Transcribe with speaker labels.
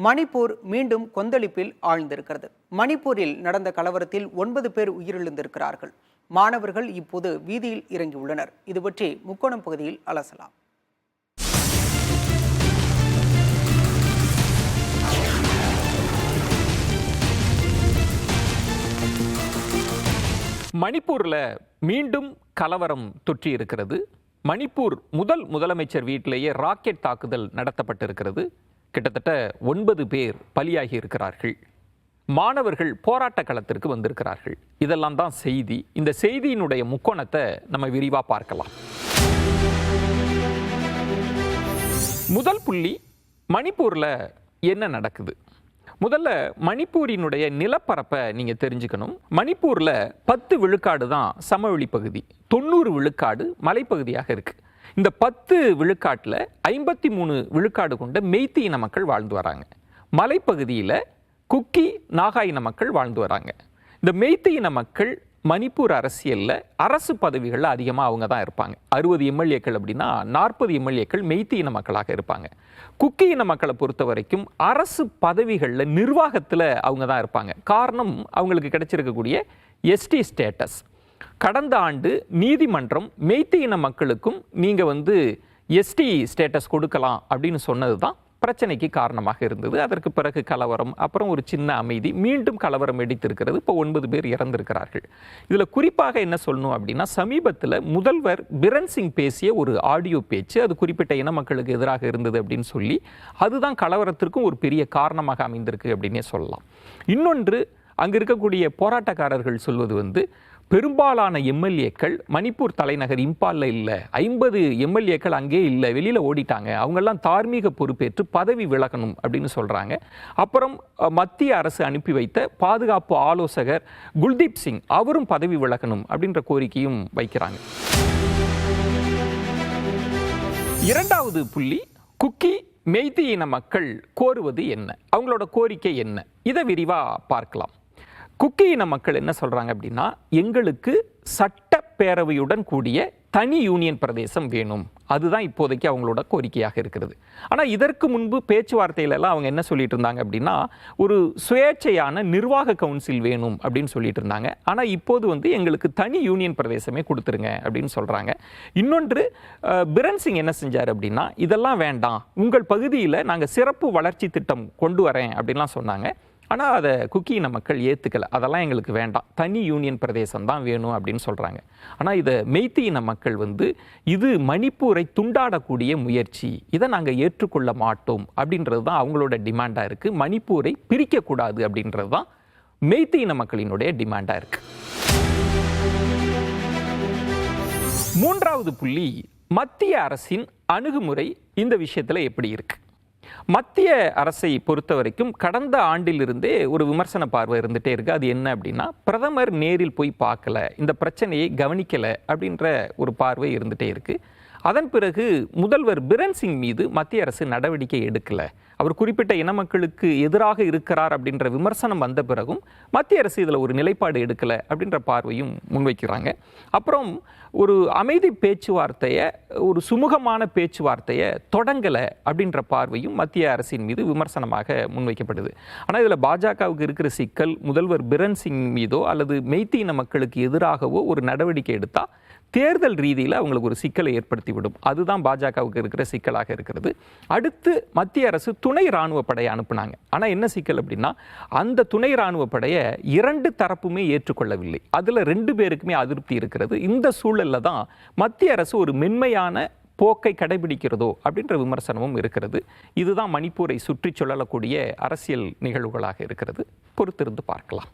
Speaker 1: மணிப்பூர் மீண்டும் கொந்தளிப்பில் ஆழ்ந்திருக்கிறது. மணிப்பூரில் நடந்த கலவரத்தில் 9 பேர் உயிரிழந்திருக்கிறார்கள். மாணவர்கள் இப்போது வீதியில் இறங்கியுள்ளனர். இது பற்றி முக்கோணம் பகுதியில் அலசலாம்.
Speaker 2: மணிப்பூர்ல மீண்டும் கலவரம் தொற்றி இருக்கிறது. மணிப்பூர் முதலமைச்சர் வீட்டிலேயே ராக்கெட் தாக்குதல் நடத்தப்பட்டிருக்கிறது. கிட்டத்தட்ட 9 பேர் பலியாகி இருக்கிறார்கள். மாணவர்கள் போராட்ட களத்திற்கு வந்திருக்கிறார்கள். இதெல்லாம் தான் செய்தி. இந்த செய்தியினுடைய முக்கோணத்தை நம்ம விரிவாக பார்க்கலாம். முதல் புள்ளி, மணிப்பூரில் என்ன நடக்குது? முதல்ல மணிப்பூரினுடைய நிலப்பரப்பை நீங்கள் தெரிஞ்சுக்கணும். மணிப்பூரில் 10 விழுக்காடு தான் சமவெளி பகுதி, 90 விழுக்காடு மலைப்பகுதியாக இருக்குது. இந்த 10 விழுக்காட்டில் 53 விழுக்காடு கொண்ட மெய்த்தி இன மக்கள் வாழ்ந்து வராங்க. மலைப்பகுதியில் குக்கி, நாகா இன மக்கள் வாழ்ந்து வராங்க. இந்த மெய்த்தி இன மக்கள் மணிப்பூர் அரசியலில் அரசு பதவிகளில் அதிகமாக அவங்க தான் இருப்பாங்க. 60 எம்எல்ஏக்கள் அப்படின்னா 40 எம்எல்ஏக்கள் மெய்த்தி இன மக்களாக இருப்பாங்க. குக்கி இன மக்களை பொறுத்த வரைக்கும் அரசு பதவிகளில் நிர்வாகத்தில் அவங்க தான் இருப்பாங்க. காரணம், அவங்களுக்கு கிடைச்சிருக்கக்கூடிய எஸ்டி ஸ்டேட்டஸ். கடந்த ஆண்டு நீதிமன்றம் மெய்த்தி இன மக்களுக்கும் நீங்கள் எஸ்டி ஸ்டேட்டஸ் கொடுக்கலாம் அப்படின்னு சொன்னது தான் பிரச்சனைக்கு காரணமாக இருந்தது. அதற்கு பிறகு கலவரம், அப்புறம் ஒரு சின்ன அமைதி, மீண்டும் கலவரம் வெடித்திருக்கிறது. இப்போ 9 பேர் இறந்திருக்கிறார்கள். இதில் குறிப்பாக என்ன சொல்லணும் அப்படின்னா, சமீபத்தில் முதல்வர் பிரன் சிங் பேசிய ஒரு ஆடியோ பேச்சு, அது குறிப்பிட்ட இன மக்களுக்கு எதிராக இருந்தது அப்படின்னு சொல்லி, அதுதான் கலவரத்திற்கும் ஒரு பெரிய காரணமாக அமைந்திருக்கு அப்படின்னே சொல்லலாம். இன்னொன்று, அங்கே இருக்கக்கூடிய போராட்டக்காரர்கள் சொல்வது பெரும்பாலான எம்எல்ஏக்கள் மணிப்பூர் தலைநகர் இம்பாலில் இல்லை, 50 எம்எல்ஏக்கள் அங்கே இல்லை, வெளியில் ஓடிட்டாங்க, அவங்கெல்லாம் தார்மீக பொறுப்பேற்று பதவி விலகணும் அப்படின்னு சொல்கிறாங்க. அப்புறம் மத்திய அரசு அனுப்பி வைத்த பாதுகாப்பு ஆலோசகர் குல்தீப் சிங் அவரும் பதவி விலகணும் அப்படின்ற கோரிக்கையும் வைக்கிறாங்க. இரண்டாவது புள்ளி, குக்கி மெய்த்தி இன மக்கள் கோருவது என்ன, அவங்களோட கோரிக்கை என்ன, இதை விரிவாக பார்க்கலாம். குக்கி இன மக்கள் என்ன சொல்கிறாங்க அப்படின்னா, எங்களுக்கு சட்டப்பேரவையுடன் கூடிய தனி யூனியன் பிரதேசம் வேணும். அதுதான் இப்போதைக்கு அவங்களோட கோரிக்கையாக இருக்கிறது. ஆனால் இதற்கு முன்பு பேச்சுவார்த்தையிலலாம் அவங்க என்ன சொல்லிட்டு இருந்தாங்க அப்படின்னா, ஒரு சுயேட்சையான நிர்வாக கவுன்சில் வேணும் அப்படின்னு சொல்லிட்டு இருந்தாங்க. ஆனால் இப்போது எங்களுக்கு தனி யூனியன் பிரதேசமே கொடுத்துருங்க அப்படின்னு சொல்கிறாங்க. இன்னொன்று, பிரன் சிங் என்ன செஞ்சார் அப்படின்னா, இதெல்லாம் வேண்டாம், உங்கள் பகுதியில் நாங்கள் சிறப்பு வளர்ச்சி திட்டம் கொண்டு வரேன் அப்படின்லாம் சொன்னாங்க. ஆனால் அதை குக்கி இன மக்கள் ஏற்றுக்கலை. அதெல்லாம் எங்களுக்கு வேண்டாம், தனி யூனியன் பிரதேசம் தான் வேணும் அப்படின்னு சொல்கிறாங்க. ஆனால் இதை மெய்த்தி இன மக்கள் இது மணிப்பூரை துண்டாடக்கூடிய முயற்சி, இதை நாங்கள் ஏற்றுக்கொள்ள மாட்டோம் அப்படின்றது தான் அவங்களோட டிமாண்டாக இருக்குது. மணிப்பூரை பிரிக்கக்கூடாது அப்படின்றது தான் மெய்த்தி இன மக்களினுடைய டிமாண்டாக இருக்குது. மூன்றாவது புள்ளி, மத்திய அரசின் அணுகுமுறை இந்த விஷயத்தில் எப்படி இருக்குது? மத்திய அரசை பொறுத்த வரைக்கும் கடந்த ஆண்டிலிருந்தே ஒரு விமர்சன பார்வை இருந்துகிட்டே இருக்குது. அது என்ன அப்படின்னா, பிரதமர் நேரில் போய் பார்க்கல, இந்த பிரச்சனையை கவனிக்கலை அப்படின்ற ஒரு பார்வை இருந்துகிட்டே இருக்குது. அதன் பிறகு முதல்வர் பிரன் சிங் மீது மத்திய அரசு நடவடிக்கை எடுக்கலை, அவர் குறிப்பிட்ட இன மக்களுக்கு எதிராக இருக்கிறார் அப்படின்ற விமர்சனம் வந்த பிறகும் மத்திய அரசு இதில் ஒரு நிலைப்பாடு எடுக்கலை அப்படின்ற பார்வையும் முன்வைக்கிறாங்க. அப்புறம் ஒரு அமைதி பேச்சுவார்த்தையை, ஒரு சுமூகமான பேச்சுவார்த்தையை தொடங்கலை அப்படின்ற பார்வையும் மத்திய அரசின் மீது விமர்சனமாக முன்வைக்கப்படுது. ஆனால் இதில் பாஜகவுக்கு இருக்கிற சிக்கல், முதல்வர் பிரன் சிங் மீதோ அல்லது மெய்த்தி இன மக்களுக்கு எதிராகவோ ஒரு நடவடிக்கை எடுத்தால் தேர்தல் ரீதியில் அவங்களுக்கு ஒரு சிக்கலை ஏற்படுத்திவிடும். அதுதான் பாஜகவுக்கு இருக்கிற சிக்கலாக இருக்கிறது. அடுத்து மத்திய அரசு துணை இராணுவ படையை அனுப்புனாங்க. ஆனால் என்ன சிக்கல் அப்படின்னா, அந்த துணை இராணுவ படையை 2 தரப்புமே ஏற்றுக்கொள்ளவில்லை. அதில் 2 பேருக்குமே அதிருப்தி இருக்கிறது. இந்த சூழலில் தான் மத்திய அரசு ஒரு மென்மையான போக்கை கடைபிடிக்கிறதோ அப்படின்ற விமர்சனமும் இருக்கிறது. இதுதான் மணிப்பூரை சுற்றி சொல்லக்கூடிய அரசியல் நிகழ்வுகளாக இருக்கிறது. பொறுத்திருந்து பார்க்கலாம்.